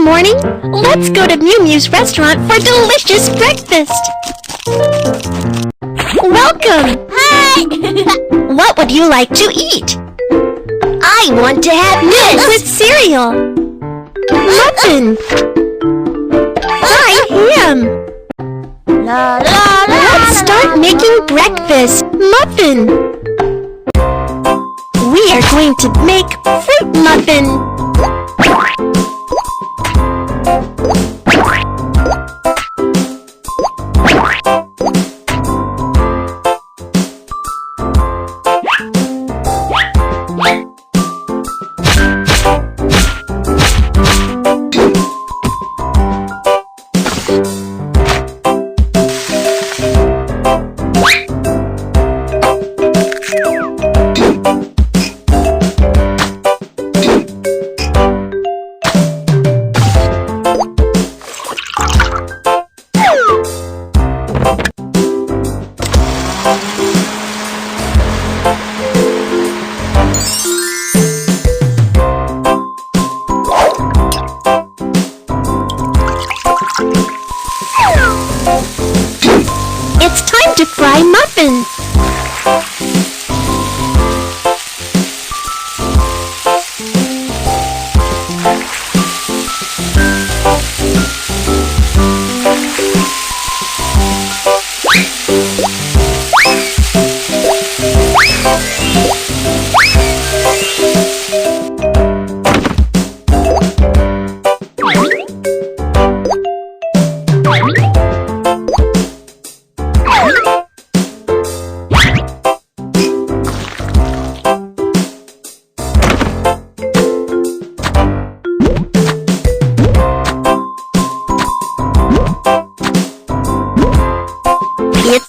morning. Let's go to Mew Mew's restaurant for delicious breakfast. Welcome! Hi! What would you like to eat? I want to have this! With cereal. Muffin. Fried ham. La la la! Let's start making breakfast. Muffin. We are going to make fruit muffin.